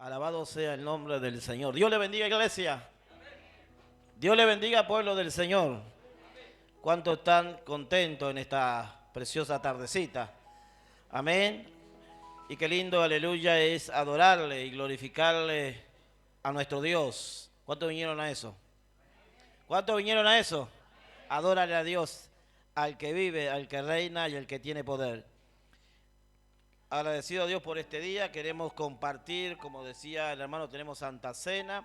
Alabado sea el nombre del Señor. Dios le bendiga, iglesia. Dios le bendiga, pueblo del Señor. ¿Cuántos están contentos en esta preciosa tardecita? Amén. Y qué lindo, aleluya, es adorarle y glorificarle a nuestro Dios. ¿Cuántos vinieron a eso? ¿Cuántos vinieron a eso? Adórale a Dios, al que vive, al que reina y al que tiene poder. Agradecido a Dios por este día, queremos compartir, como decía el hermano, tenemos Santa Cena.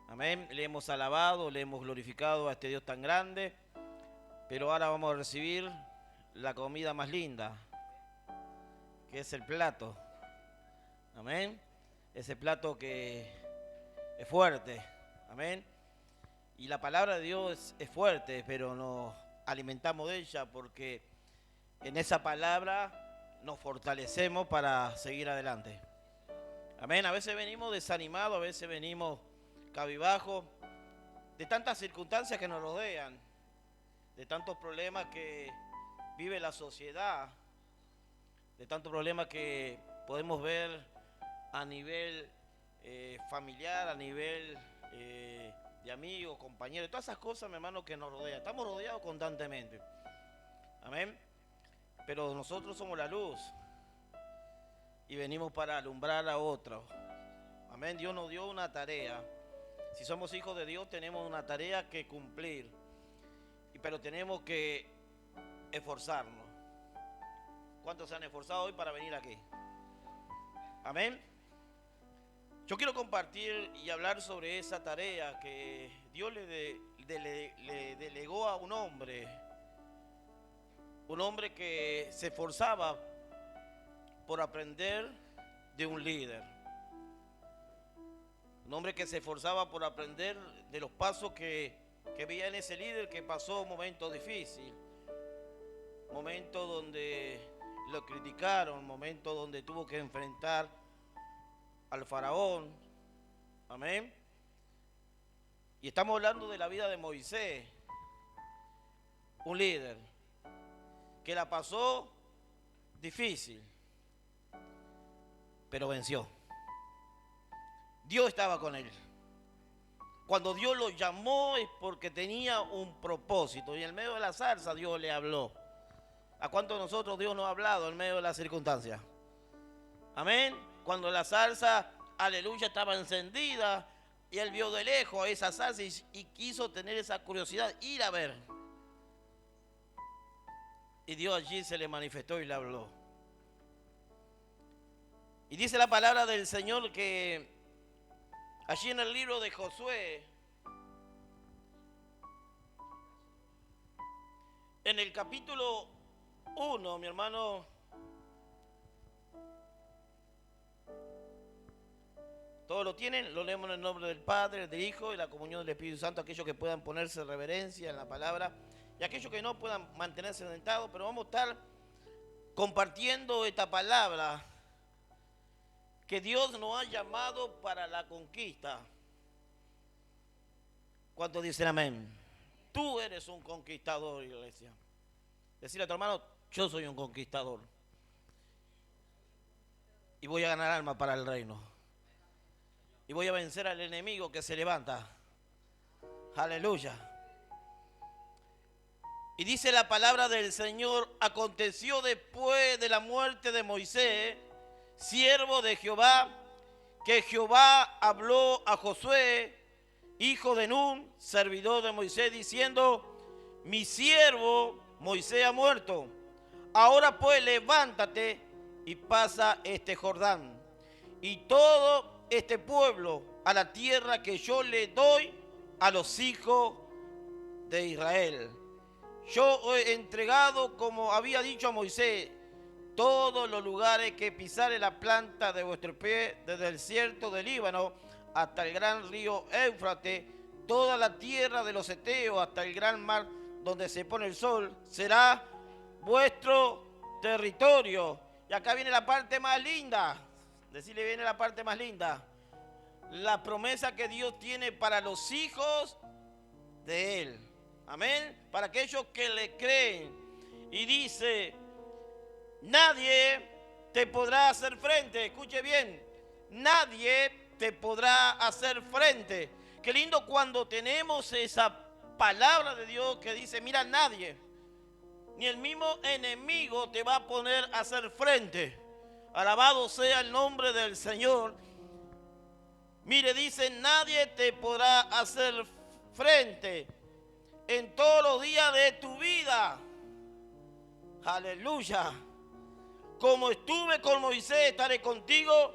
Amén, le hemos alabado, le hemos glorificado a este Dios tan grande, pero ahora vamos a recibir la comida más linda, que es el plato. Amén, ese plato que es fuerte. Amén, y la palabra de Dios es fuerte, pero nos alimentamos de ella porque en esa palabra nos fortalecemos para seguir adelante. Amén. A veces venimos desanimados, a veces venimos cabizbajos de tantas circunstancias que nos rodean, de tantos problemas que vive la sociedad, de tantos problemas que podemos ver a nivel familiar, a nivel de amigos, compañeros, todas esas cosas, mi hermano, que nos rodean. Estamos rodeados constantemente. Amén. Pero nosotros somos la luz y venimos para alumbrar a otros. Amén. Dios nos dio una tarea. Si somos hijos de Dios, tenemos una tarea que cumplir, pero tenemos que esforzarnos. ¿Cuántos se han esforzado hoy para venir aquí? Amén. Yo quiero compartir y hablar sobre esa tarea que Dios le delegó a un hombre que se esforzaba por aprender de un líder. Un hombre que se esforzaba por aprender de los pasos que veía en ese líder, que pasó momentos difíciles, momentos donde lo criticaron, momentos donde tuvo que enfrentar al faraón. Amén. Y estamos hablando de la vida de Moisés, un líder que la pasó difícil, pero venció. Dios estaba con él. Cuando Dios lo llamó es porque tenía un propósito, y en medio de la zarza Dios le habló. ¿A cuántos de nosotros Dios nos ha hablado en medio de las circunstancias? Amén. Cuando la zarza, aleluya, estaba encendida y él vio de lejos a esa zarza y quiso tener esa curiosidad, ir a ver. Y Dios allí se le manifestó y le habló. Y dice la palabra del Señor que allí en el libro de Josué, en el capítulo 1, mi hermano, todos lo tienen, lo leemos en el nombre del Padre, del Hijo y la comunión del Espíritu Santo, aquellos que puedan ponerse reverencia en la palabra y aquellos que no puedan mantenerse sentados, pero vamos a estar compartiendo esta palabra que Dios nos ha llamado para la conquista. ¿Cuántos dicen amén? Tú eres un conquistador, iglesia. Decirle a tu hermano, yo soy un conquistador y voy a ganar alma para el reino y voy a vencer al enemigo que se levanta. Aleluya. Y dice la palabra del Señor: aconteció después de la muerte de Moisés, siervo de Jehová, que Jehová habló a Josué, hijo de Nun, servidor de Moisés, diciendo: mi siervo Moisés ha muerto. Ahora pues levántate y pasa este Jordán, y todo este pueblo a la tierra que yo le doy a los hijos de Israel. Yo he entregado, como había dicho a Moisés, todos los lugares que pisare la planta de vuestro pie, desde el desierto del Líbano hasta el gran río Éufrates, toda la tierra de los heteos hasta el gran mar donde se pone el sol, será vuestro territorio. Y acá viene la parte más linda. Decirle, viene la parte más linda. La promesa que Dios tiene para los hijos de Él. Amén. Para aquellos que le creen. Y dice: nadie te podrá hacer frente. Escuche bien. nadie te podrá hacer frente. Qué lindo cuando tenemos esa palabra de Dios que dice, mira, nadie, ni el mismo enemigo te va a poner a hacer frente. Alabado sea el nombre del Señor. Mire, dice, nadie te podrá hacer frente en todos los días de tu vida. Aleluya. Como estuve con Moisés, estaré contigo,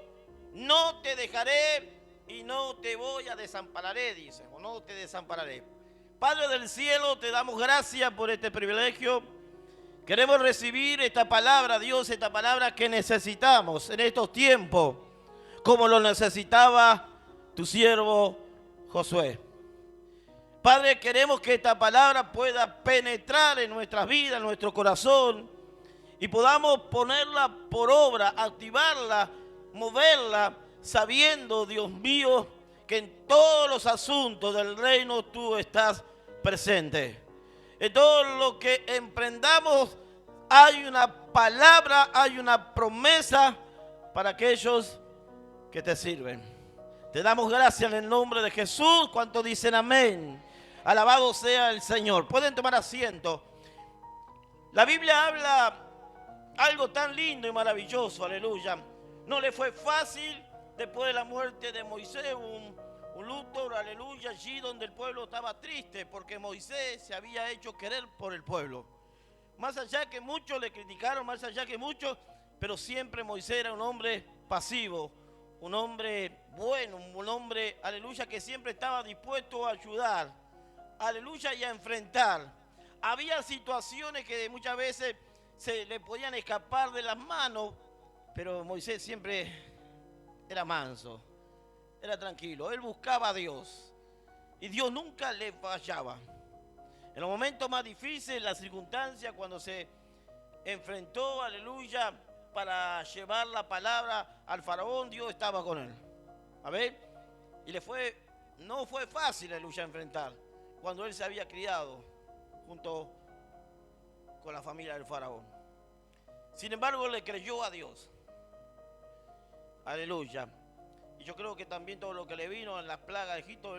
no te dejaré y no te voy a desampararé, dice, o no te desampararé. Padre del cielo, te damos gracias por este privilegio. Queremos recibir esta palabra, Dios, esta palabra que necesitamos en estos tiempos, como lo necesitaba tu siervo Josué. Padre, queremos que esta palabra pueda penetrar en nuestras vidas, en nuestro corazón, y podamos ponerla por obra, activarla, moverla, sabiendo, Dios mío, que en todos los asuntos del reino tú estás presente. En todo lo que emprendamos hay una palabra, hay una promesa para aquellos que te sirven. Te damos gracias en el nombre de Jesús. ¿Cuántos dicen amén? Alabado sea el Señor. Pueden tomar asiento. La Biblia habla algo tan lindo y maravilloso, aleluya. No le fue fácil después de la muerte de Moisés, un luto, aleluya, allí donde el pueblo estaba triste, porque Moisés se había hecho querer por el pueblo. Más allá que muchos le criticaron, más allá que muchos, pero siempre Moisés era un hombre pasivo, un hombre bueno, un hombre, aleluya, que siempre estaba dispuesto a ayudar, aleluya, y a enfrentar. Había situaciones que muchas veces se le podían escapar de las manos, pero Moisés siempre era manso, era tranquilo. Él buscaba a Dios y Dios nunca le fallaba. En los momentos más difíciles, las circunstancias, cuando se enfrentó, aleluya, para llevar la palabra al faraón, Dios estaba con él. A ver, y no fue fácil, aleluya, enfrentar, cuando él se había criado junto con la familia del faraón. Sin embargo, le creyó a Dios. Aleluya. Y yo creo que también todo lo que le vino en las plagas de Egipto,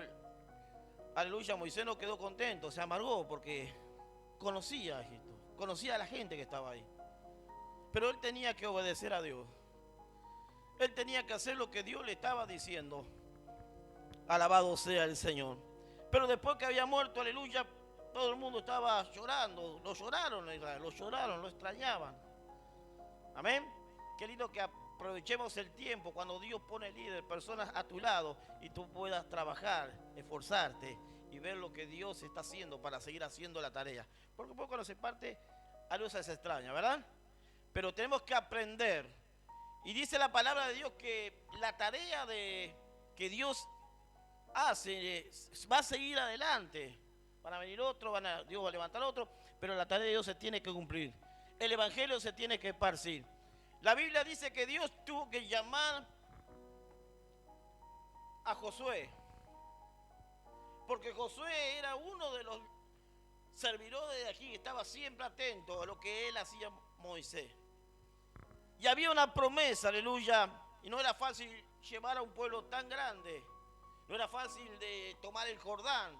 aleluya, Moisés no quedó contento, se amargó porque conocía a Egipto, conocía a la gente que estaba ahí. Pero él tenía que obedecer a Dios. Él tenía que hacer lo que Dios le estaba diciendo. Alabado sea el Señor. Pero después que había muerto, aleluya, todo el mundo estaba llorando. Lo lloraron a Israel, lo lloraron, lo extrañaban. Amén. Qué lindo que aprovechemos el tiempo cuando Dios pone líderes, personas a tu lado, y tú puedas trabajar, esforzarte y ver lo que Dios está haciendo para seguir haciendo la tarea. Porque cuando se parte, algo se extraña, ¿verdad? Pero tenemos que aprender. Y dice la palabra de Dios que la tarea que Dios hace va a seguir adelante. Van a venir otros, Dios va a levantar otro, pero la tarea de Dios se tiene que cumplir. El evangelio se tiene que esparcir. La Biblia dice que Dios tuvo que llamar a Josué, porque Josué era uno de los servidores de aquí, que estaba siempre atento a lo que él hacía Moisés. Y había una promesa, aleluya, y no era fácil llevar a un pueblo tan grande, no era fácil de tomar el Jordán,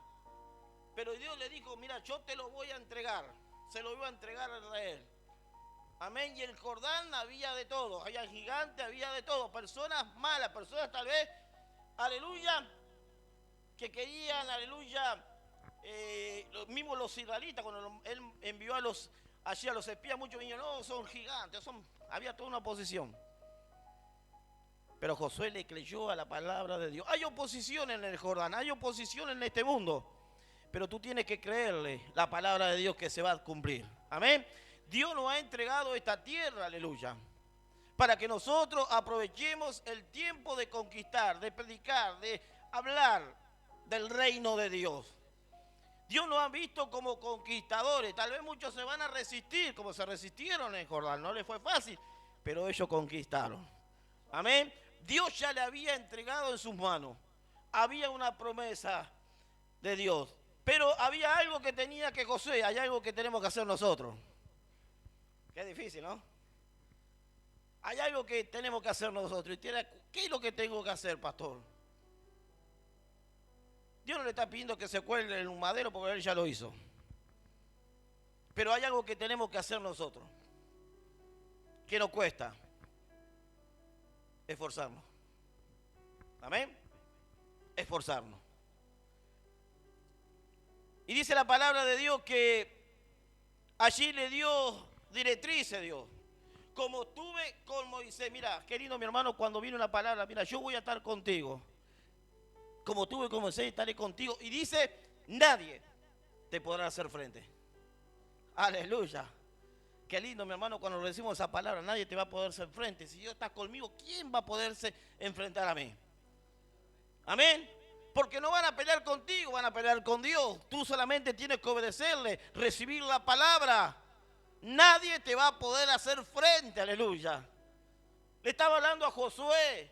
pero Dios le dijo, mira, yo te lo voy a entregar, se lo iba a entregar a Israel. Amén. Y el Jordán había de todo, había gigantes, había de todo, personas malas, personas tal vez, aleluya, que querían, aleluya, mismos los israelitas, cuando él envió allí a los espías, muchos niños, no, son gigantes, había toda una oposición. Pero Josué le creyó a la palabra de Dios. Hay oposición en el Jordán, hay oposición en este mundo, pero tú tienes que creerle la palabra de Dios que se va a cumplir. Amén. Dios nos ha entregado esta tierra, aleluya, para que nosotros aprovechemos el tiempo de conquistar, de predicar, de hablar del reino de Dios. Dios nos ha visto como conquistadores. Tal vez muchos se van a resistir, como se resistieron en Jordán. No les fue fácil, pero ellos conquistaron. Amén. Dios ya le había entregado en sus manos. Había una promesa de Dios. Pero había algo que tenía que Josué, hay algo que tenemos que hacer nosotros. Qué difícil, ¿no? Hay algo que tenemos que hacer nosotros. ¿Qué es lo que tengo que hacer, pastor? Dios no le está pidiendo que se cuelgue en un madero porque Él ya lo hizo. Pero hay algo que tenemos que hacer nosotros. ¿Qué nos cuesta? Esforzarnos. Amén. Esforzarnos. Y dice la palabra de Dios que allí le dio directrices Dios. Como estuve con Moisés. Mira, querido mi hermano, cuando vino la palabra, mira, yo voy a estar contigo. Como estuve con Moisés, estaré contigo. Y dice, nadie te podrá hacer frente. Aleluya. Qué lindo, mi hermano, cuando decimos esa palabra, nadie te va a poder hacer frente. Si Dios está conmigo, ¿quién va a poderse enfrentar a mí? Amén. Porque no van a pelear contigo, van a pelear con Dios. Tú solamente tienes que obedecerle, recibir la palabra. Nadie te va a poder hacer frente, aleluya. Le estaba hablando a Josué,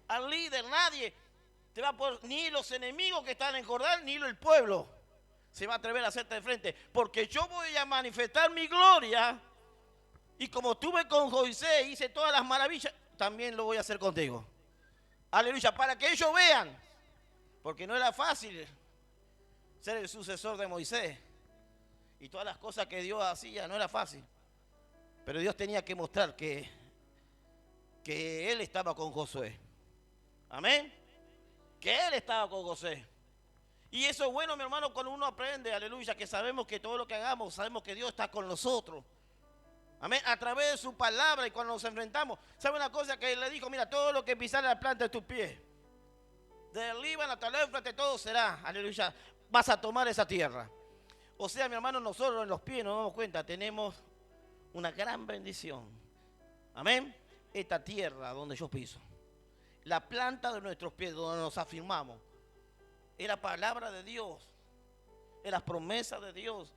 al líder, nadie te va a poder, ni los enemigos que están en Jordán, ni el pueblo se va a atrever a hacerte de frente. Porque yo voy a manifestar mi gloria. Y como estuve con Moisés, hice todas las maravillas, también lo voy a hacer contigo. Aleluya, para que ellos vean. Porque no era fácil ser el sucesor de Moisés. Y todas las cosas que Dios hacía, no era fácil. Pero Dios tenía que mostrar que Él estaba con Josué. Amén. Que Él estaba con Josué. Y eso es bueno, mi hermano, cuando uno aprende, aleluya, que sabemos que todo lo que hagamos, sabemos que Dios está con nosotros. Amén. A través de su palabra y cuando nos enfrentamos. ¿Sabe una cosa que Él le dijo? Mira, todo lo que pisara la planta de tus pies, del Líbano hasta el Éufrates, todo será, aleluya, vas a tomar esa tierra. O sea, mi hermano, nosotros en los pies nos damos cuenta, tenemos una gran bendición. Amén. Esta tierra donde yo piso, la planta de nuestros pies, donde nos afirmamos, es la palabra de Dios, es las promesas de Dios.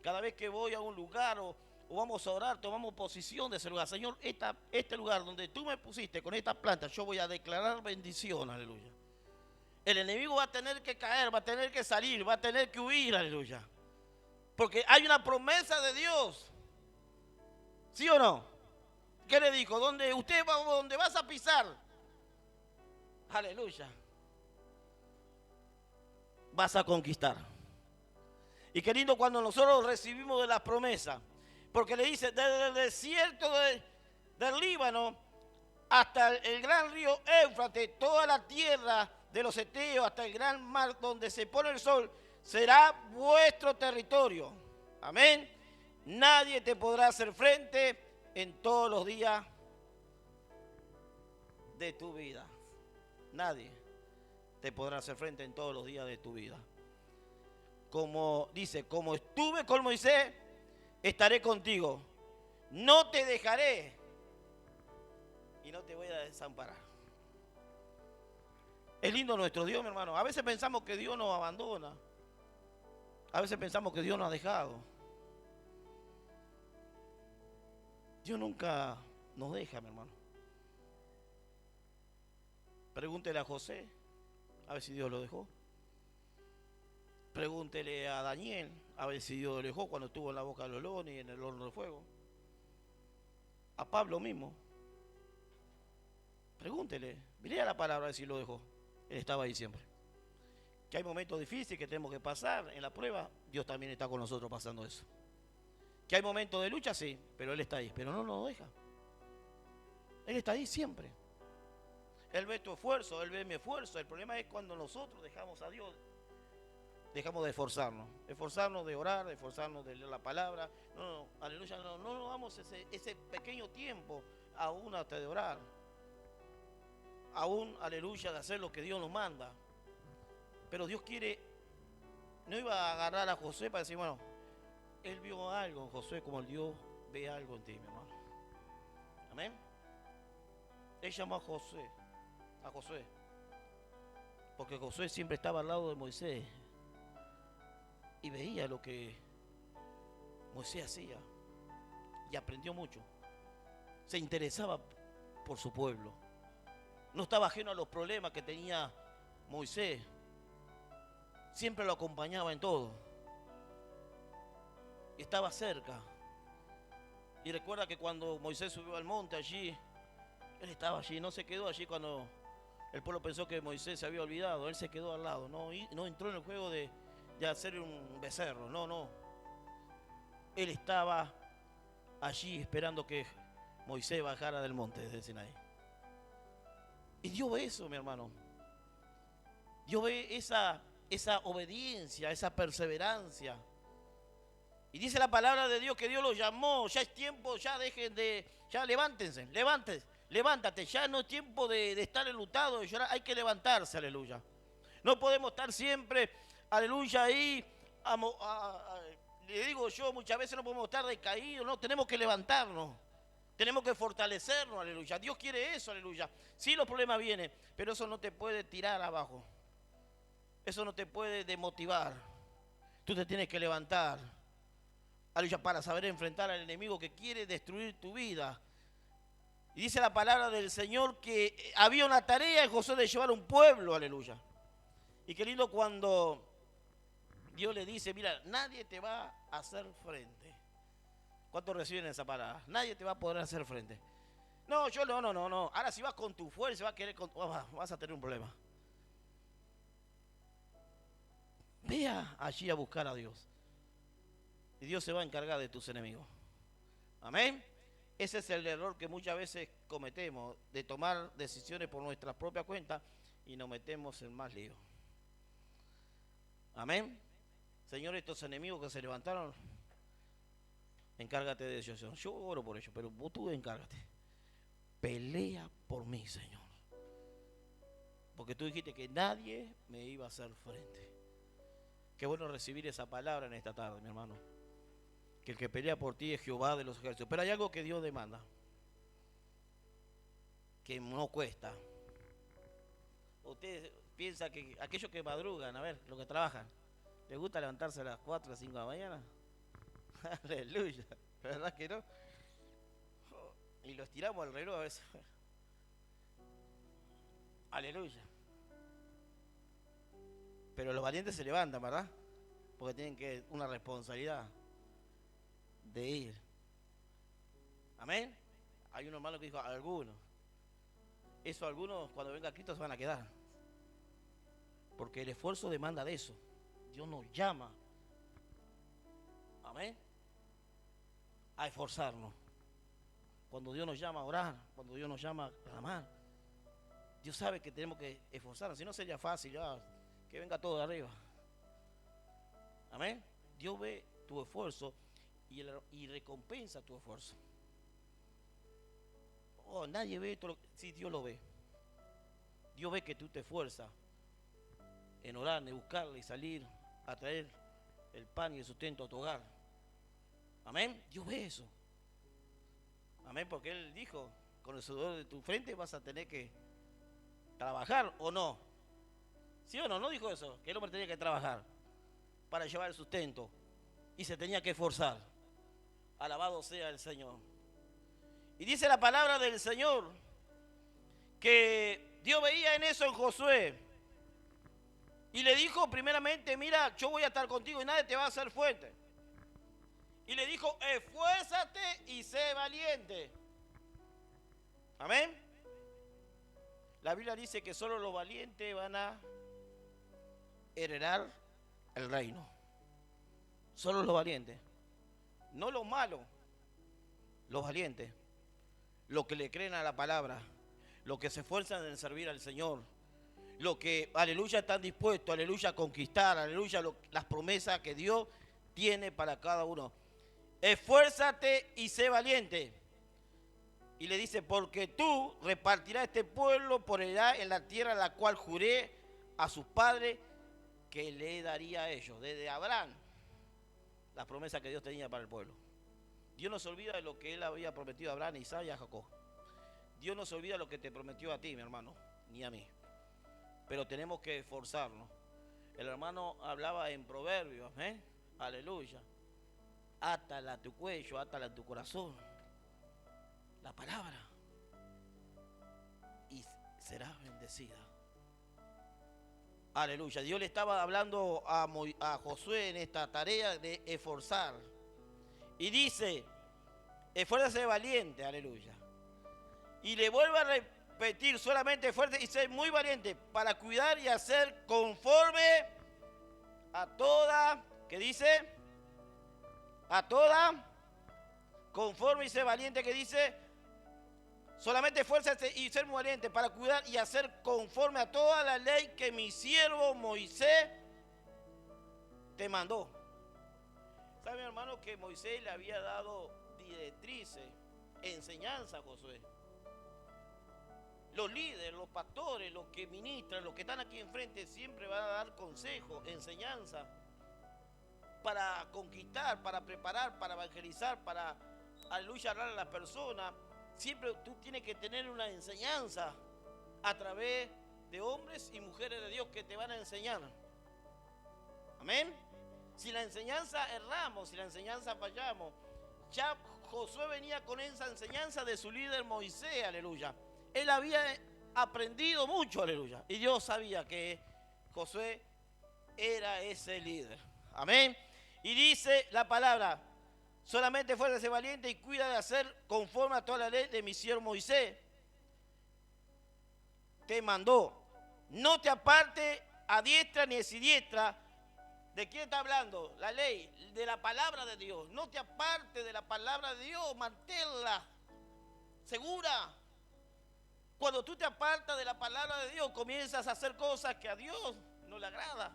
Cada vez que voy a un lugar o vamos a orar, tomamos posición de ese lugar. Señor, este lugar donde tú me pusiste con esta planta, yo voy a declarar bendición, aleluya. El enemigo va a tener que caer, va a tener que salir, va a tener que huir, aleluya. Porque hay una promesa de Dios. ¿Sí o no? ¿Qué le dijo? Donde usted va, donde vas a pisar, aleluya, vas a conquistar. Y qué lindo cuando nosotros recibimos de las promesas. Porque le dice, desde el desierto del Líbano hasta el gran río Éufrates, toda la tierra de los heteos, hasta el gran mar donde se pone el sol, será vuestro territorio. Amén. Nadie te podrá hacer frente en todos los días de tu vida. Nadie te podrá hacer frente en todos los días de tu vida. Como dice, como estuve con Moisés, estaré contigo. No te dejaré y no te voy a desamparar. Es lindo nuestro Dios, mi hermano. A veces pensamos que Dios nos abandona. A veces pensamos que Dios nos ha dejado. Dios nunca nos deja, mi hermano. Pregúntele a José, a ver si Dios lo dejó. Pregúntele a Daniel, a ver si Dios lo dejó cuando estuvo en la boca del león y en el horno de fuego. A Pablo mismo. Pregúntele, mire a la palabra a ver si lo dejó. Él estaba ahí siempre. Que hay momentos difíciles que tenemos que pasar en la prueba, Dios también está con nosotros pasando eso. Que hay momentos de lucha, sí, pero Él está ahí, pero no nos deja. Él está ahí siempre. Él ve tu esfuerzo, Él ve mi esfuerzo. El problema es cuando nosotros dejamos a Dios, dejamos de esforzarnos de orar, de esforzarnos de leer la palabra. No, aleluya, no nos damos ese pequeño tiempo aún hasta de orar. Aún, aleluya, de hacer lo que Dios nos manda. Pero Dios quiere, no iba a agarrar a Josué para decir, bueno, Él vio algo en Josué como Dios ve algo en ti, mi hermano. Amén. Él llamó a Josué, porque Josué siempre estaba al lado de Moisés y veía lo que Moisés hacía y aprendió mucho. Se interesaba por su pueblo. No estaba ajeno a los problemas que tenía Moisés. Siempre lo acompañaba en todo. Estaba cerca. Y recuerda que cuando Moisés subió al monte allí, Él estaba allí, no se quedó allí cuando el pueblo pensó que Moisés se había olvidado. Él se quedó al lado, no entró en el juego de hacer un becerro, no. Él estaba allí esperando que Moisés bajara del monte de Sinaí. Y Dios ve eso, mi hermano. Dios ve esa obediencia, esa perseverancia. Y dice la palabra de Dios que Dios los llamó. Ya es tiempo, ya levántense, levántate. Ya no es tiempo de estar enlutado, de llorar. Hay que levantarse, aleluya. No podemos estar siempre, aleluya, ahí. Le digo yo, muchas veces no podemos estar decaídos, no, tenemos que levantarnos. Tenemos que fortalecernos, aleluya. Dios quiere eso, aleluya. Sí, los problemas vienen, pero eso no te puede tirar abajo. Eso no te puede desmotivar. Tú te tienes que levantar, aleluya, para saber enfrentar al enemigo que quiere destruir tu vida. Y dice la palabra del Señor que había una tarea en Josué de llevar un pueblo, aleluya. Y qué lindo cuando Dios le dice, mira, nadie te va a hacer frente. ¿Cuántos reciben esa palabra? Nadie te va a poder hacer frente. No, yo no. Ahora si vas con tu fuerza, vas a tener un problema. Vea allí a buscar a Dios. Y Dios se va a encargar de tus enemigos. Amén. Ese es el error que muchas veces cometemos, de tomar decisiones por nuestra propia cuenta y nos metemos en más lío. Amén. Señor, estos enemigos que se levantaron, encárgate de ellos. Yo oro por ellos, pero tú encárgate. Pelea por mí, Señor. Porque tú dijiste que nadie me iba a hacer frente. Qué bueno recibir esa palabra en esta tarde, mi hermano. Que el que pelea por ti es Jehová de los ejércitos. Pero hay algo que Dios demanda, que no cuesta. Usted piensa que aquellos que madrugan, a ver, los que trabajan, ¿les gusta levantarse a las 4 o 5 de la mañana? Aleluya, ¿verdad que no? Y los tiramos al reloj a veces. Aleluya. Pero los valientes se levantan, ¿verdad? Porque tienen una responsabilidad de ir. Amén. Hay un hermano que dijo, algunos. Eso algunos cuando venga Cristo se van a quedar. Porque el esfuerzo demanda de eso. Dios nos llama. Amén. A esforzarnos. Cuando Dios nos llama a orar, cuando Dios nos llama a clamar, Dios sabe que tenemos que esforzarnos. Si no sería fácil ya que venga todo de arriba. Amén. Dios ve tu esfuerzo y recompensa tu esfuerzo. Oh, nadie ve esto. Sí, Dios lo ve. Dios ve que tú te esfuerzas en orar, en buscarle y salir a traer el pan y el sustento a tu hogar. Amén. Dios ve eso. Amén, porque Él dijo, con el sudor de tu frente vas a tener que trabajar, ¿o no? ¿Sí o no? No dijo eso, que el hombre tenía que trabajar para llevar el sustento y se tenía que esforzar. Alabado sea el Señor. Y dice la palabra del Señor que Dios veía en eso en Josué y le dijo primeramente, mira, yo voy a estar contigo y nadie te va a hacer fuerte. Y le dijo, esfuérzate y sé valiente. Amén. La Biblia dice que solo los valientes van a heredar el reino. Solo los valientes. No los malos. Los valientes. Los que le creen a la palabra. Los que se esfuerzan en servir al Señor. Los que, aleluya, están dispuestos, aleluya, a conquistar, aleluya, las promesas que Dios tiene para cada uno. Esfuérzate y sé valiente. Y le dice, porque tú repartirás este pueblo por heredad en la tierra la cual juré a sus padres que le daría a ellos. Desde Abraham, la promesa que Dios tenía para el pueblo. Dios no se olvida de lo que Él había prometido a Abraham, a Isaac y a Jacob. Dios no se olvida de lo que te prometió a ti, mi hermano, ni a mí. Pero tenemos que esforzarnos. El hermano hablaba en Proverbios, aleluya. Átala a tu cuello, átala a tu corazón. La palabra. Y serás bendecida. Aleluya. Dios le estaba hablando a Josué en esta tarea de esforzar. Y dice, esfuérzase valiente, aleluya. Y le vuelvo a repetir, solamente fuerte y ser muy valiente para cuidar y hacer conforme a toda, ¿qué dice? A toda, conforme y ser valiente, ¿qué dice? Solamente fuerza y ser muy valiente para cuidar y hacer conforme a toda la ley que mi siervo Moisés te mandó. ¿Sabe, mi hermano, que Moisés le había dado directrices, enseñanza a Josué? Los líderes, los pastores, los que ministran, los que están aquí enfrente siempre van a dar consejos, enseñanza para conquistar, para preparar, para evangelizar, para, aleluya, hablar a las personas. Siempre tú tienes que tener una enseñanza a través de hombres y mujeres de Dios que te van a enseñar. Amén. Si la enseñanza erramos, si la enseñanza fallamos, ya Josué venía con esa enseñanza de su líder Moisés, aleluya. Él había aprendido mucho, aleluya. Y Dios sabía que Josué era ese líder. Amén. Y dice la palabra, solamente fuérase valiente y cuida de hacer conforme a toda la ley de mi siervo Moisés. Te mandó. No te aparte a diestra ni a siniestra. ¿De quién está hablando? La ley, de la palabra de Dios. No te aparte de la palabra de Dios, manténla segura. Cuando tú te apartas de la palabra de Dios, comienzas a hacer cosas que a Dios no le agrada.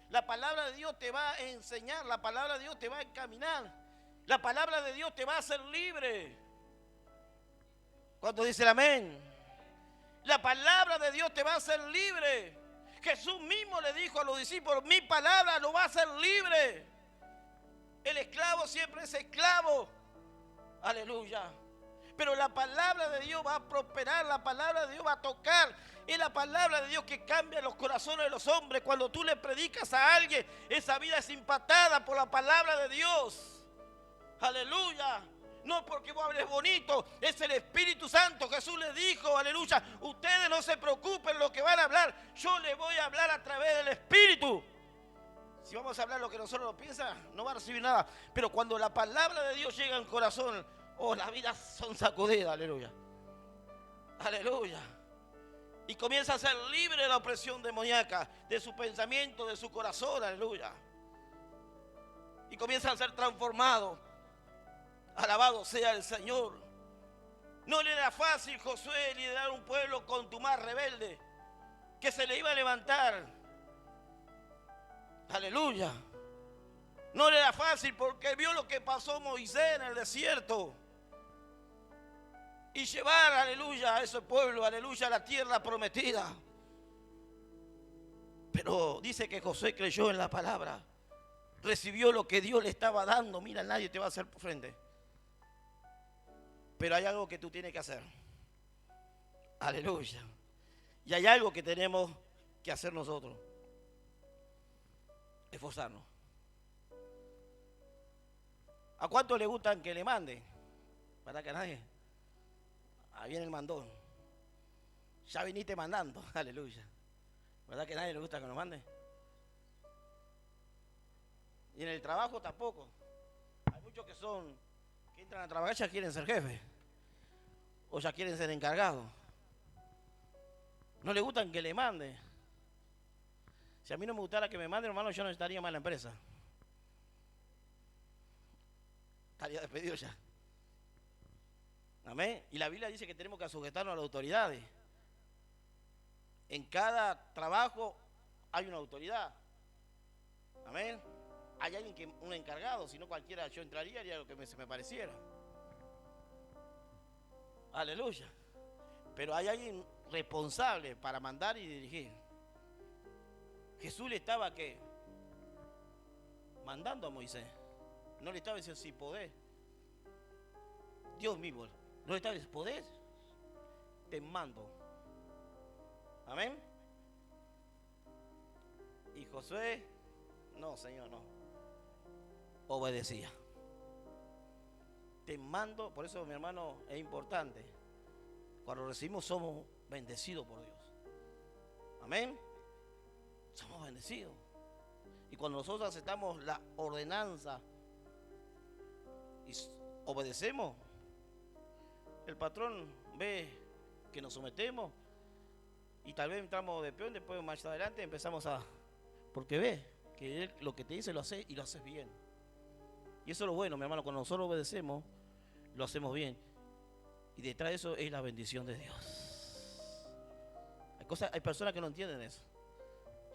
La palabra de Dios te va a enseñar, la palabra de Dios te va a encaminar. La palabra de Dios te va a hacer libre. ¿Cuántos dicen amén? La palabra de Dios te va a hacer libre. Jesús mismo le dijo a los discípulos, mi palabra lo va a hacer libre. El esclavo siempre es esclavo. Aleluya. Pero la palabra de Dios va a prosperar, la palabra de Dios va a tocar. Es la palabra de Dios que cambia los corazones de los hombres. Cuando tú le predicas a alguien, esa vida es impactada por la palabra de Dios. Aleluya. No porque vos hables bonito, es el Espíritu Santo. Jesús le dijo, aleluya, ustedes no se preocupen lo que van a hablar. Yo les voy a hablar a través del Espíritu. Si vamos a hablar lo que nosotros no piensa, no va a recibir nada. Pero cuando la palabra de Dios llega al corazón, oh, las vidas son sacudidas, aleluya. Aleluya. Y comienza a ser libre de la opresión demoníaca, de su pensamiento, de su corazón, aleluya. Y comienza a ser transformado. Alabado sea el Señor. No le era fácil Josué liderar un pueblo contumaz, rebelde, que se le iba a levantar. Aleluya. No le era fácil porque vio lo que pasó Moisés en el desierto. Y llevar, aleluya, a ese pueblo, aleluya, a la tierra prometida. Pero dice que Josué creyó en la palabra. Recibió lo que Dios le estaba dando. Mira, nadie te va a hacer por frente. Pero hay algo que tú tienes que hacer. Aleluya. Y hay algo que tenemos que hacer nosotros. Esforzarnos. ¿A cuántos le gustan que le manden? ¿Verdad que a nadie? Ahí viene el mandón. Ya viniste mandando. Aleluya. ¿Verdad que a nadie le gusta que nos mande? Y en el trabajo tampoco. Hay muchos que entran a trabajar y ya quieren ser jefes. O ya quieren ser encargados. No le gustan que le mande. Si a mí no me gustara que me mande, hermano, yo no estaría más en la empresa. Estaría despedido ya. Amén. Y la Biblia dice que tenemos que sujetarnos a las autoridades. En cada trabajo hay una autoridad. Amén. Hay alguien un encargado, si no cualquiera yo entraría y haría lo que se me pareciera. Aleluya. Pero hay alguien responsable para mandar y dirigir. Jesús le estaba ¿qué? Mandando a Moisés. No le estaba diciendo si podés. Dios mismo. No le estaba diciendo, ¿podés? Te mando. Amén. Y Josué, no, Señor, no. Obedecía. Te mando, por eso, mi hermano, es importante. Cuando recibimos somos bendecidos por Dios. Amén. Somos bendecidos. Y cuando nosotros aceptamos la ordenanza y obedecemos, el patrón ve que nos sometemos y tal vez entramos de peón, después más adelante empezamos a... Porque ve que Él lo que te dice lo hace y lo haces bien. Y eso es lo bueno, mi hermano, cuando nosotros obedecemos, lo hacemos bien. Y detrás de eso es la bendición de Dios. Hay personas que no entienden eso.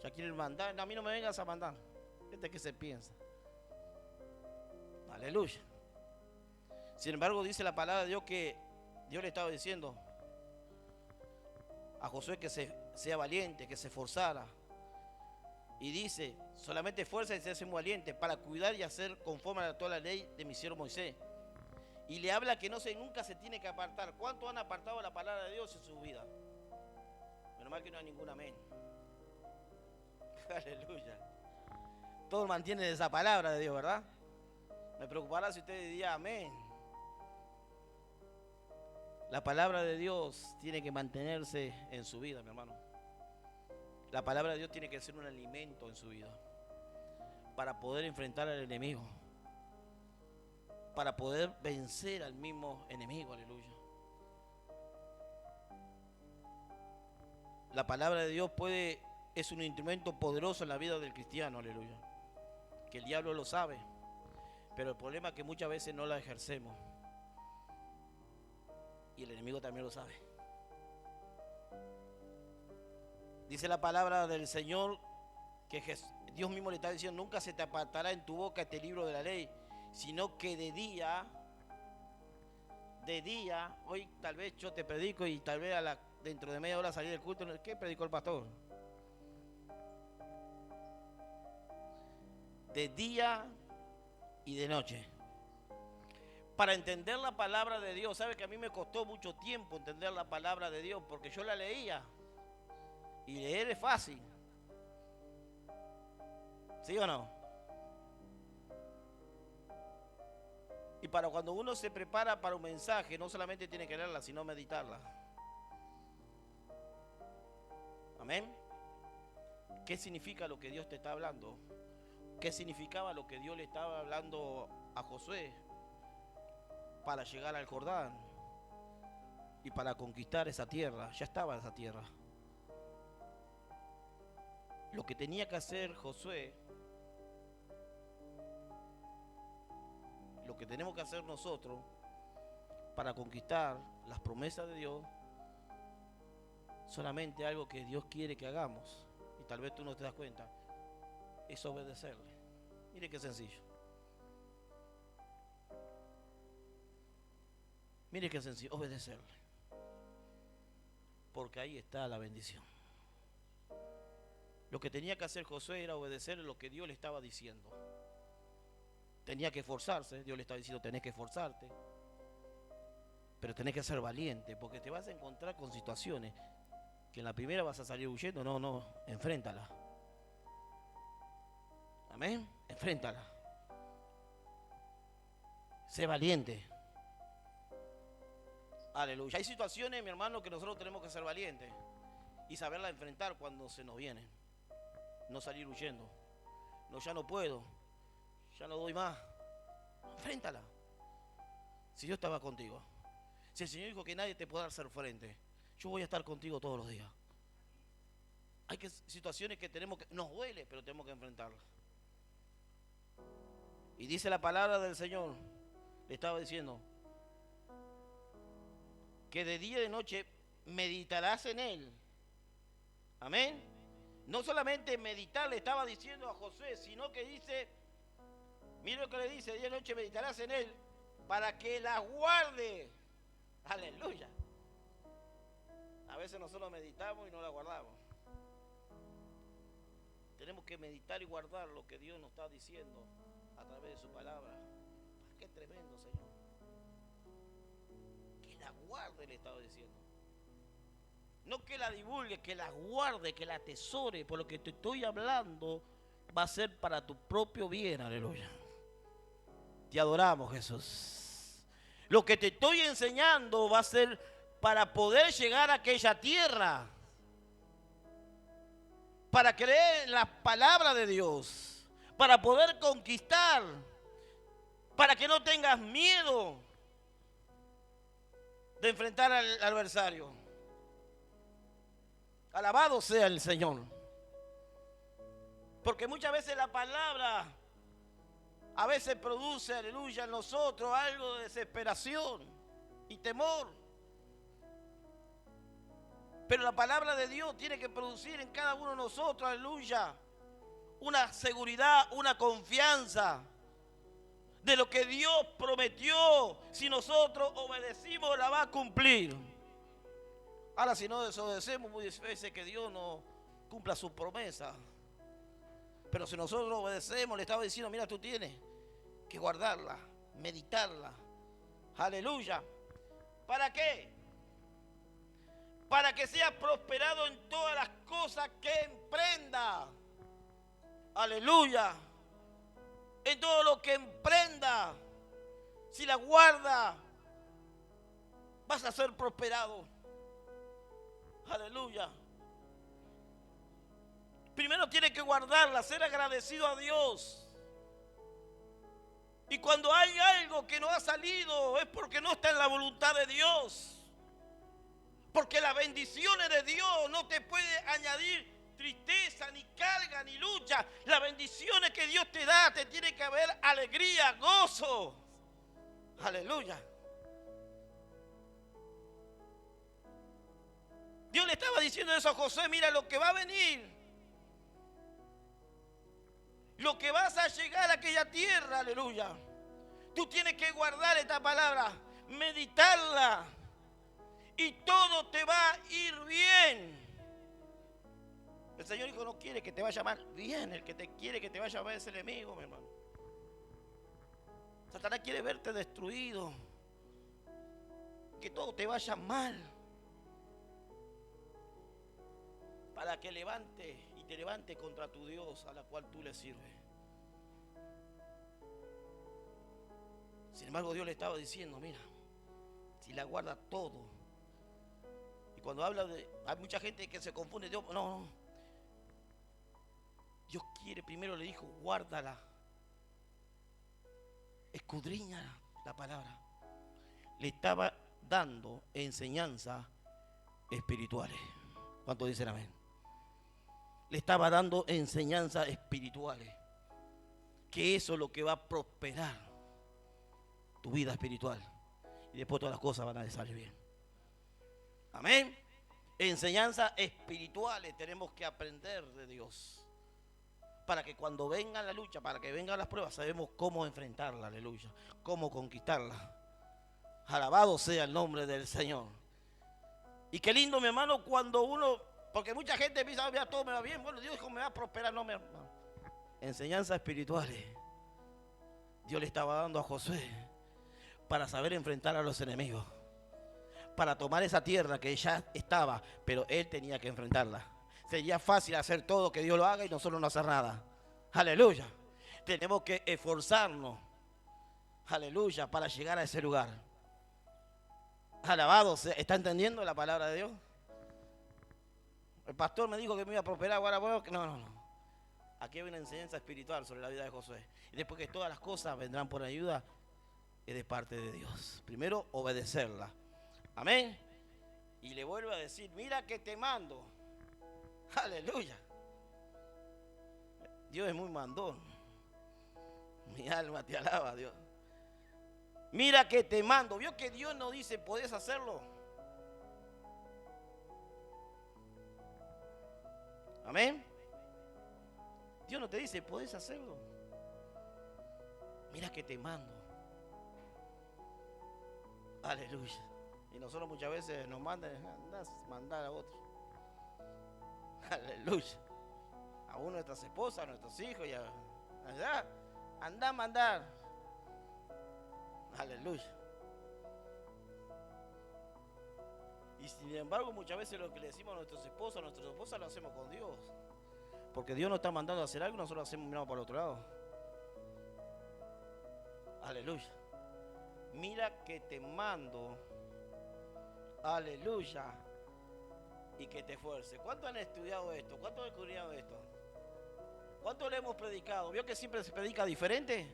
Ya quieren mandar, no, a mí no me vengas a mandar. Este que se piensa. Aleluya. Sin embargo, dice la palabra de Dios que Dios le estaba diciendo a Josué que sea valiente, que se esforzara. Y dice, solamente esfuerza y se hace muy valiente para cuidar y hacer conforme a toda la ley de mi siervo Moisés. Y le habla que nunca se tiene que apartar. ¿Cuántos han apartado la palabra de Dios en su vida? Menos mal que no hay ningún amén. Aleluya. Todos mantienen esa palabra de Dios, ¿verdad? Me preocupará si usted diría amén. La palabra de Dios tiene que mantenerse en su vida, mi hermano. La palabra de Dios tiene que ser un alimento en su vida para poder enfrentar al enemigo, para poder vencer al mismo enemigo, aleluya. La palabra de Dios es un instrumento poderoso en la vida del cristiano, aleluya. Que el diablo lo sabe, pero el problema es que muchas veces no la ejercemos. Y el enemigo también lo sabe. Dice la palabra del Señor que Dios mismo le está diciendo: nunca se te apartará en tu boca este libro de la ley, sino que de día, hoy tal vez yo te predico y tal vez dentro de media hora salir del culto. ¿Qué predicó el pastor? De día y de noche. Para entender la palabra de Dios, ¿sabe que a mí me costó mucho tiempo entender la palabra de Dios? Porque yo la leía. Y leer es fácil. ¿Sí o no? Y para cuando uno se prepara para un mensaje, no solamente tiene que leerla, sino meditarla. Amén. ¿Qué significa lo que Dios te está hablando? ¿Qué significaba lo que Dios le estaba hablando a Josué para llegar al Jordán y para conquistar esa tierra? Ya estaba esa tierra. Lo que tenía que hacer Josué, lo que tenemos que hacer nosotros para conquistar las promesas de Dios, solamente algo que Dios quiere que hagamos, y tal vez tú no te das cuenta, es obedecerle. Mire qué sencillo. Mire qué sencillo, obedecerle. Porque ahí está la bendición. Lo que tenía que hacer Josué era obedecer lo que Dios le estaba diciendo. Tenía que esforzarse, Dios le estaba diciendo: tenés que esforzarte, pero tenés que ser valiente, porque te vas a encontrar con situaciones que en la primera vas a salir huyendo. No, enfréntala. Amén, enfréntala. Sé valiente. Aleluya. Hay situaciones, mi hermano, que nosotros tenemos que ser valientes y saberla enfrentar cuando se nos viene. No salir huyendo. No, ya no puedo. Ya no doy más. Enfréntala. Si Dios estaba contigo. Si el Señor dijo que nadie te puede hacer frente, yo voy a estar contigo todos los días. Hay situaciones que nos duele, pero tenemos que enfrentarlas. Y dice la palabra del Señor, le estaba diciendo, que de día y de noche meditarás en Él. Amén. No solamente meditar le estaba diciendo a Josué, sino que dice, mire lo que le dice: día y noche meditarás en Él para que la guarde. Aleluya. A veces nosotros meditamos y no la guardamos. Tenemos que meditar y guardar lo que Dios nos está diciendo a través de su palabra. Qué tremendo, Señor. Que la guarde, le estaba diciendo. No que la divulgue, que la guarde, que la atesore. Por lo que te estoy hablando va a ser para tu propio bien, aleluya. Te adoramos, Jesús. Lo que te estoy enseñando va a ser para poder llegar a aquella tierra, para creer en la palabra de Dios, para poder conquistar, para que no tengas miedo de enfrentar al adversario. Alabado sea el Señor. Porque muchas veces la palabra a veces produce, aleluya, en nosotros algo de desesperación y temor. Pero la palabra de Dios tiene que producir en cada uno de nosotros, aleluya, una seguridad, una confianza de lo que Dios prometió. Si nosotros obedecimos, la va a cumplir. Ahora, si no desobedecemos, muchas veces que Dios no cumpla su promesa. Pero si nosotros obedecemos, le estaba diciendo, mira, tú tienes que guardarla, meditarla. Aleluya. ¿Para qué? Para que sea prosperado en todas las cosas que emprenda. Aleluya. En todo lo que emprenda. Si la guarda, vas a ser prosperado. Aleluya. Primero tiene que guardarla, ser agradecido a Dios. Y cuando hay algo que no ha salido, es porque no está en la voluntad de Dios. Porque las bendiciones de Dios no te puede añadir tristeza, ni carga, ni lucha. Las bendiciones que Dios te da, te tiene que haber alegría, gozo. Aleluya. Dios le estaba diciendo eso a José, mira lo que va a venir. Lo que vas a llegar a aquella tierra, aleluya. Tú tienes que guardar esta palabra, meditarla. Y todo te va a ir bien. El Señor dijo, no quiere que te vaya mal. Bien, el que te quiere que te vaya mal es el enemigo, mi hermano. Satanás quiere verte destruido. Que todo te vaya mal. Para que te levante contra tu Dios a la cual tú le sirves. Sin embargo, Dios le estaba diciendo, mira, si la guarda todo. Y cuando habla hay mucha gente que se confunde, Dios, no. Dios quiere, primero le dijo, guárdala. Escudriña la palabra. Le estaba dando enseñanzas espirituales. ¿Cuántos dicen amén? Le estaba dando enseñanzas espirituales. Que eso es lo que va a prosperar tu vida espiritual. Y después todas las cosas van a salir bien. Amén. Enseñanzas espirituales tenemos que aprender de Dios. Para que cuando venga la lucha, para que vengan las pruebas, sabemos cómo enfrentarla, aleluya. Cómo conquistarla. Alabado sea el nombre del Señor. Y qué lindo, mi hermano, cuando uno... Porque mucha gente piensa, mira, todo me va bien. Bueno, Dios dijo, me va a prosperar. No, mi hermano. Enseñanzas espirituales. Dios le estaba dando a Josué para saber enfrentar a los enemigos. Para tomar esa tierra que ya estaba, pero él tenía que enfrentarla. Sería fácil hacer todo, que Dios lo haga y nosotros no hacer nada. Aleluya. Tenemos que esforzarnos. Aleluya, para llegar a ese lugar. Alabado, ¿está entendiendo la palabra de Dios? El pastor me dijo que me iba a prosperar, ahora bueno, no. Aquí hay una enseñanza espiritual sobre la vida de Josué. Y después que todas las cosas vendrán por ayuda, es de parte de Dios. Primero, obedecerla. Amén. Y le vuelvo a decir, mira que te mando. Aleluya. Dios es muy mandón. Mi alma te alaba, Dios. Mira que te mando. ¿Vio que Dios no dice, podés hacerlo? Amén. Dios no te dice, podés hacerlo. Mira que te mando. Aleluya. Y nosotros muchas veces nos mandan, andás a mandar a otros. Aleluya. A uno de nuestras esposas, a nuestros hijos, y allá, andá a mandar. Aleluya. Y sin embargo, muchas veces lo que le decimos a nuestras esposas lo hacemos con Dios. Porque Dios nos está mandando a hacer algo y nosotros lo hacemos mirando para el otro lado. Aleluya. Mira que te mando. Aleluya. Y que te esfuerces. ¿Cuántos han estudiado esto? ¿Cuántos han estudiado esto? ¿Cuántos le hemos predicado? ¿Vio que siempre se predica diferente?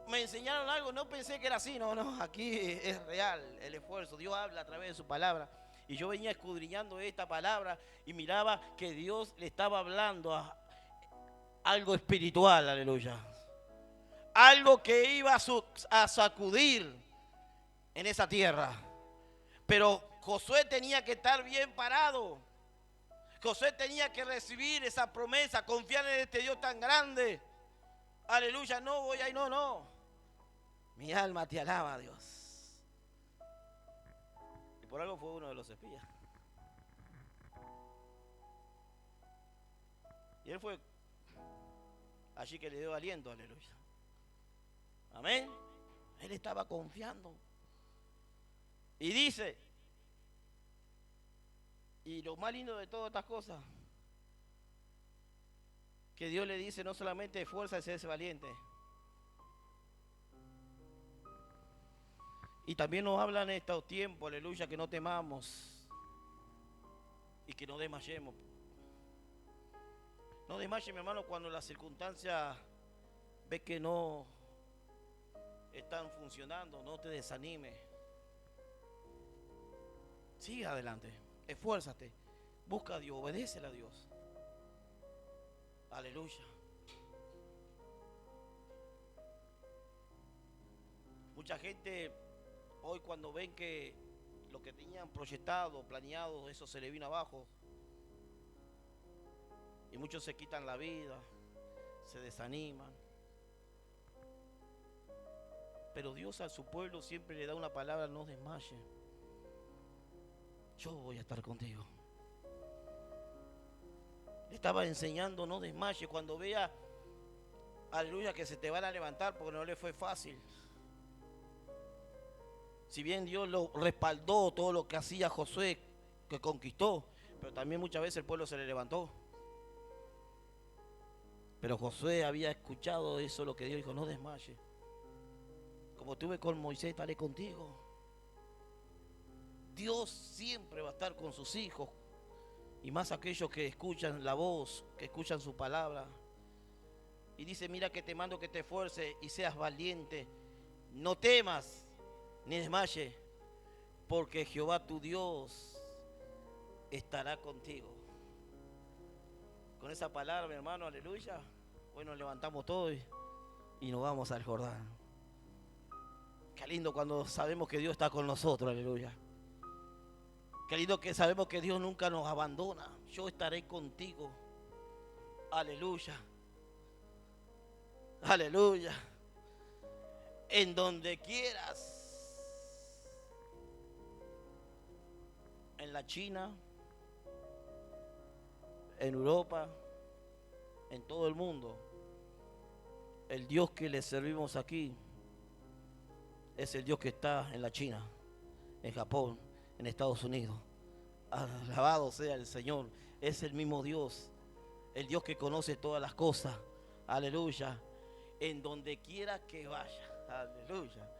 Me enseñaron algo, no pensé que era así, no, aquí es real el esfuerzo. Dios habla a través de su palabra Y yo venía escudriñando esta palabra y miraba que Dios le estaba hablando a algo espiritual, aleluya. Algo que iba a sacudir en esa tierra. Pero Josué tenía que estar bien parado. Josué tenía que recibir esa promesa, confiar en este Dios tan grande. Aleluya, no voy ahí, no. Mi alma te alaba, Dios. Y por algo fue uno de los espías. Y él fue allí que le dio aliento, aleluya. Amén. Él estaba confiando. Y dice, y lo más lindo de todas estas cosas, que Dios le dice no solamente fuerza es ese valiente. Y también nos habla en estos tiempos, aleluya, que no temamos y que no desmayemos. No desmayes, mi hermano, cuando las circunstancias ves que no están funcionando, no te desanimes. Sigue adelante, esfuérzate, busca a Dios, obedécele a Dios. Aleluya. Mucha gente hoy cuando ven que lo que tenían proyectado, planeado, eso se le vino abajo. Y muchos se quitan la vida, se desaniman. Pero Dios a su pueblo siempre le da una palabra: no desmaye. Yo voy a estar contigo. Le estaba enseñando: no desmaye. Cuando vea, aleluya, que se te van a levantar porque no le fue fácil. Si bien Dios lo respaldó todo lo que hacía Josué, que conquistó, pero también muchas veces el pueblo se le levantó. Pero Josué había escuchado eso, lo que Dios dijo: no desmaye. Como estuve con Moisés, estaré contigo. Dios siempre va a estar con sus hijos, y más aquellos que escuchan la voz, que escuchan su palabra. Y dice: mira que te mando que te esfuerces y seas valiente. No temas ni desmaye, porque Jehová tu Dios estará contigo. Con esa palabra, mi hermano, aleluya, hoy nos levantamos todos y nos vamos al Jordán. Qué lindo cuando sabemos que Dios está con nosotros, aleluya. Qué lindo que sabemos que Dios nunca nos abandona. Yo estaré contigo. Aleluya. Aleluya. En donde quieras. En la China, en Europa, en todo el mundo. El Dios que le servimos aquí es el Dios que está en la China, en Japón, en Estados Unidos. Alabado sea el Señor. Es el mismo Dios, el Dios que conoce todas las cosas. Aleluya. En donde quiera que vaya, aleluya,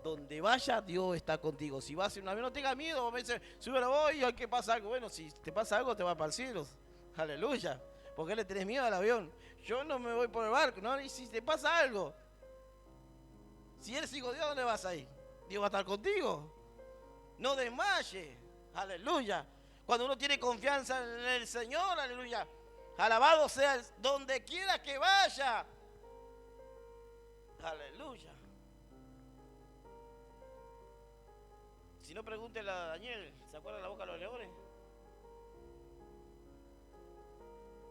donde vaya, Dios está contigo. Si vas en un avión, no tengas miedo. Me dice: sube la voz y hay que pasa algo. Bueno, si te pasa algo, te vas para el cielo. Aleluya. ¿Por qué le tenés miedo al avión? Yo no me voy por el barco, ¿no? Y si te pasa algo, si eres hijo de Dios, ¿dónde vas a ir? Dios va a estar contigo. No desmayes. Aleluya. Cuando uno tiene confianza en el Señor, aleluya, alabado sea donde quiera que vaya. Aleluya. Si no, pregúntele a Daniel, ¿se acuerdan la boca de los leones?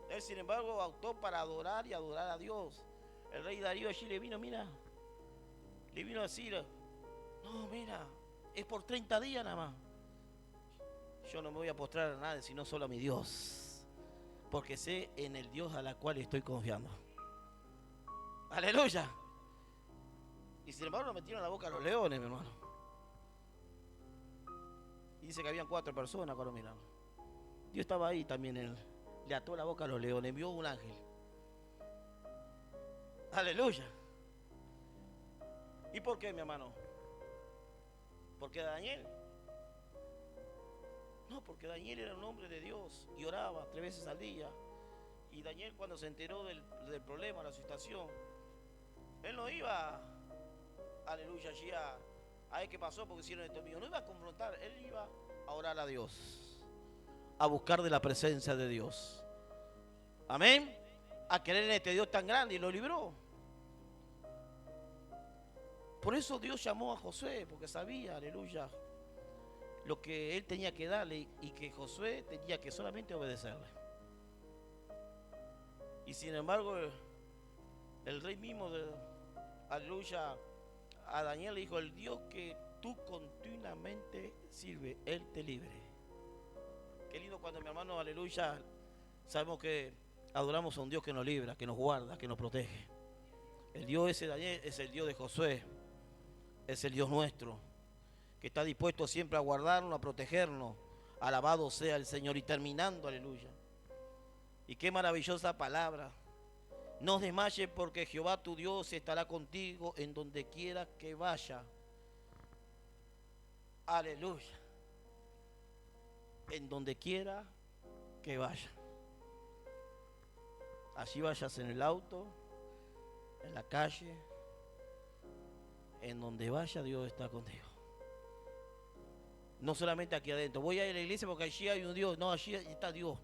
Él, sin embargo, optó para adorar y adorar a Dios. El rey Darío allí le vino, mira, le vino a decir: no, mira, es por 30 días nada más. Yo no me voy a postrar a nadie, sino solo a mi Dios, porque sé en el Dios a la cual estoy confiando. Aleluya. Y sin embargo, lo metieron en la boca a los leones, mi hermano. Y dice que habían 4 personas cuando miraron. Dios estaba ahí también, él le ató la boca a los leones, envió un ángel. Aleluya. ¿Y por qué, mi hermano? ¿Porque Daniel? No, porque Daniel era un hombre de Dios y oraba 3 veces al día. Y Daniel, cuando se enteró del problema, la situación, él no iba, aleluya, allí Ay, ¿qué pasó? Porque hicieron esto mío. No iba a confrontar, él iba a orar a Dios, a buscar de la presencia de Dios. Amén. A creer en este Dios tan grande y lo libró. Por eso Dios llamó a Josué, porque sabía, aleluya, lo que él tenía que darle y que Josué tenía que solamente obedecerle. Y sin embargo, el rey mismo, aleluya, a Daniel le dijo: el Dios que tú continuamente sirves, Él te libre. Qué lindo cuando, mi hermano, aleluya, sabemos que adoramos a un Dios que nos libra, que nos guarda, que nos protege. El Dios ese, Daniel, es el Dios de Josué, es el Dios nuestro, que está dispuesto siempre a guardarnos, a protegernos. Alabado sea el Señor. Y terminando, aleluya. Y qué maravillosa palabra. No desmayes, porque Jehová tu Dios estará contigo en donde quiera que vaya. Aleluya. En donde quiera que vaya. Allí vayas en el auto, en la calle, en donde vaya, Dios está contigo. No solamente aquí adentro. Voy a ir a la iglesia porque allí hay un Dios. No, allí está Dios.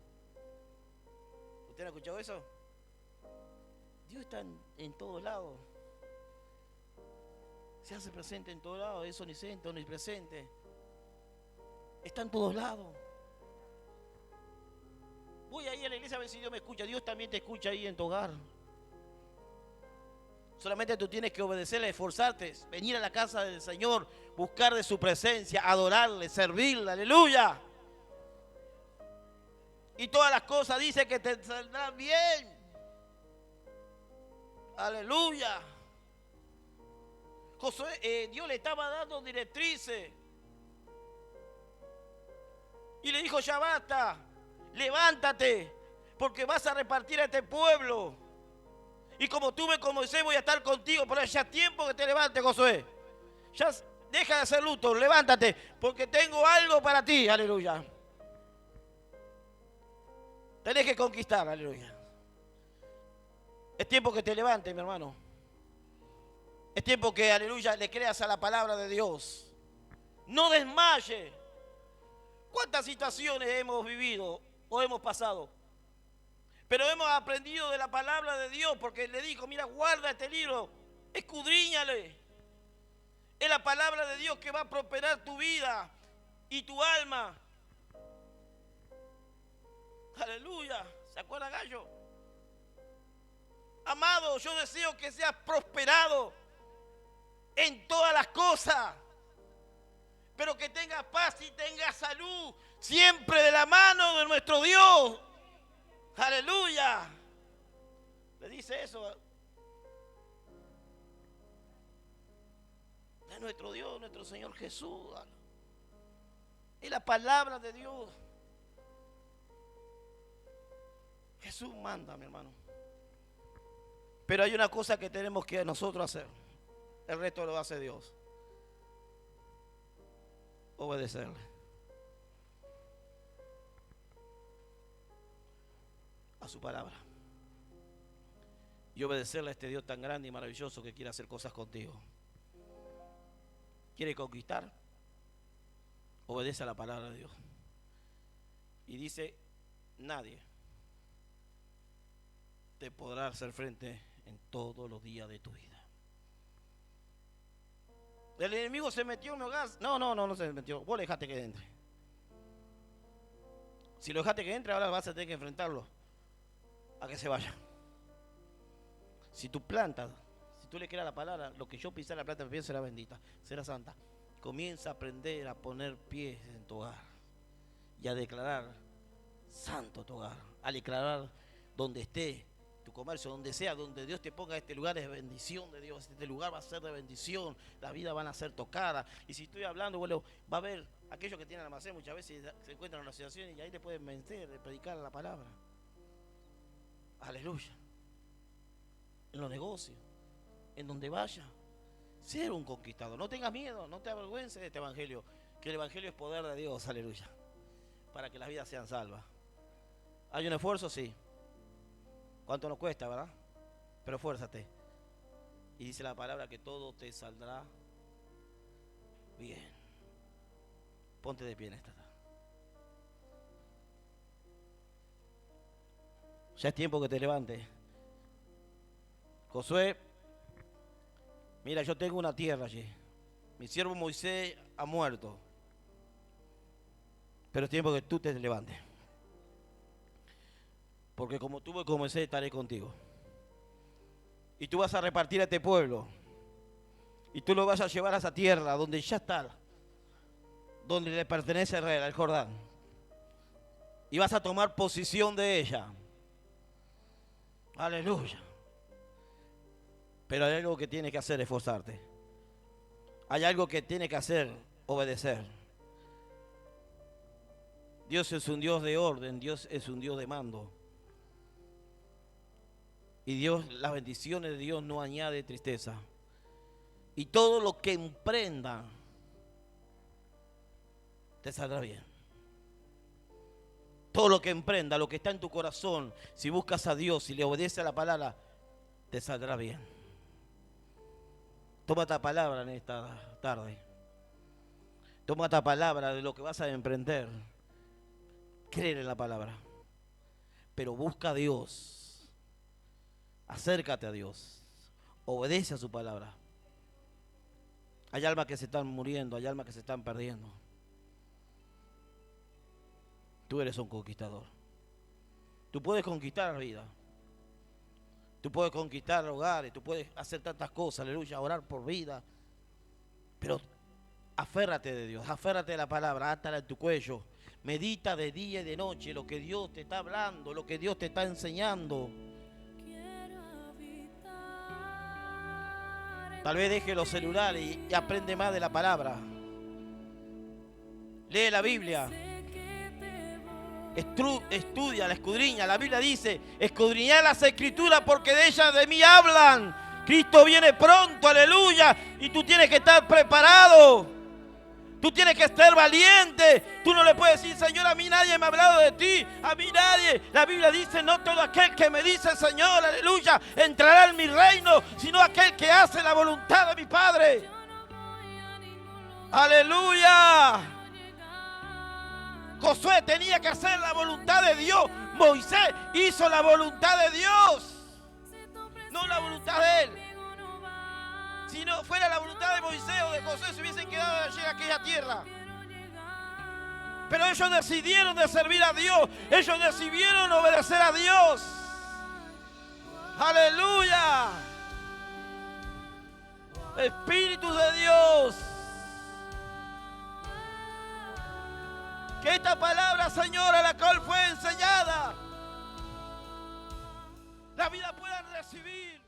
¿Usted ha escuchado eso? Dios está en todos lados. Se hace presente en todos lados. Es onisciente, omnipresente. Está en todos lados. Voy ahí a la iglesia a ver si Dios me escucha. Dios también te escucha ahí en tu hogar. Solamente tú tienes que obedecerle, esforzarte, venir a la casa del Señor, buscar de su presencia, adorarle, servirle. Aleluya. Y todas las cosas dice que te saldrán bien. Aleluya. Josué, Dios le estaba dando directrices. Y le dijo: ya basta, levántate, porque vas a repartir a este pueblo. Y como tuve con Moisés, voy a estar contigo. Pero ya es tiempo que te levantes, Josué. Ya deja de hacer luto, levántate, porque tengo algo para ti. Aleluya. Tenés que conquistar, aleluya. Es tiempo que te levantes, mi hermano. Es tiempo que, aleluya, le creas a la palabra de Dios. No desmayes. ¿Cuántas situaciones hemos vivido o hemos pasado? Pero hemos aprendido de la palabra de Dios, porque le dijo: mira, guarda este libro, escudriñale. Es la palabra de Dios que va a prosperar tu vida y tu alma. Aleluya. ¿Se acuerda, Gallo? Amado, yo deseo que seas prosperado en todas las cosas, pero que tengas paz y tengas salud, siempre de la mano de nuestro Dios. Aleluya. Le dice eso de nuestro Dios, nuestro Señor Jesús. Es la palabra de Dios. Jesús manda, mi hermano. Pero hay una cosa que tenemos que nosotros hacer. El resto lo hace Dios. Obedecerle. A su palabra. Y obedecerle a este Dios tan grande y maravilloso que quiere hacer cosas contigo. ¿Quiere conquistar? Obedece a la palabra de Dios. Y dice: nadie te podrá hacer frente en todos los días de tu vida. El enemigo se metió en mi hogar. No se metió. Vos le dejaste que entre. Si lo dejaste que entre, ahora vas a tener que enfrentarlo a que se vaya. Si tú plantas, si tú le creas la palabra, lo que yo pisé la planta de pie será bendita, será santa. Comienza a aprender a poner pies en tu hogar y a declarar santo tu hogar, a declarar donde esté tu comercio, donde sea, donde Dios te ponga. Este lugar es bendición de Dios, este lugar va a ser de bendición, la vida van a ser tocada. Y si estoy hablando, bueno, va a haber aquellos que tienen almacén, muchas veces se encuentran en una situación y ahí le pueden vencer, de predicar la palabra. Aleluya. En los negocios, en donde vaya, ser un conquistador. No tengas miedo, no te avergüences de este evangelio, que el evangelio es poder de Dios, aleluya, para que las vidas sean salvas. ¿Hay un esfuerzo? Sí. ¿Cuánto nos cuesta, verdad? Pero esfuérzate. Y dice la palabra que todo te saldrá Ponte de pie en esta tarde. Ya es tiempo que te levantes. Josué, mira, yo tengo una tierra allí. Mi siervo Moisés ha muerto. Pero es tiempo que tú te levantes. Porque como tuve con Moisés, estaré contigo. Y tú vas a repartir a este pueblo. Y tú lo vas a llevar a esa tierra donde ya está. Donde le pertenece a Israel, al Jordán. Y vas a tomar posición de ella. Aleluya. Pero hay algo que tienes que hacer, esforzarte. Hay algo que tienes que hacer, obedecer. Dios es un Dios de orden, Dios es un Dios de mando. Y Dios, las bendiciones de Dios no añade tristeza. Y todo lo que emprenda te saldrá bien. Todo lo que emprenda, lo que está en tu corazón, si buscas a Dios, si le obedeces a la palabra, te saldrá bien. Toma esta palabra en esta tarde. Toma esta palabra de lo que vas a emprender. Creer en la palabra. Pero busca a Dios. Acércate a Dios. Obedece a su palabra. Hay almas que se están muriendo, hay almas que se están perdiendo. Tú eres un conquistador. Tú puedes conquistar la vida. Tú puedes conquistar hogares, tú puedes hacer tantas cosas, aleluya, orar por vida. Pero aférrate de Dios, aférrate de la palabra, átala en tu cuello. Medita de día y de noche lo que Dios te está hablando, lo que Dios te está enseñando. Tal vez deje los celulares y aprende más de la palabra. Lee la Biblia. Estudia, la escudriña. La Biblia dice, escudriñad las escrituras porque de ellas de mí hablan. Cristo viene pronto, aleluya. Y tú tienes que estar preparado. Tú tienes que estar valiente. Tú no le puedes decir, Señor, a mí nadie me ha hablado de ti. A mí nadie. La Biblia dice, no todo aquel que me dice, Señor, aleluya, entrará en mi reino, sino aquel que hace la voluntad de mi Padre. Aleluya. Josué tenía que hacer la voluntad de Dios. Moisés hizo la voluntad de Dios. No la voluntad de él. Si no fuera la voluntad de Moisés o de Josué, se hubiesen quedado allí en aquella tierra. Pero ellos decidieron de servir a Dios. Ellos decidieron obedecer a Dios. Aleluya. Espíritu de Dios. Que esta palabra, Señor, a la cual fue enseñada, la vida pueda recibir.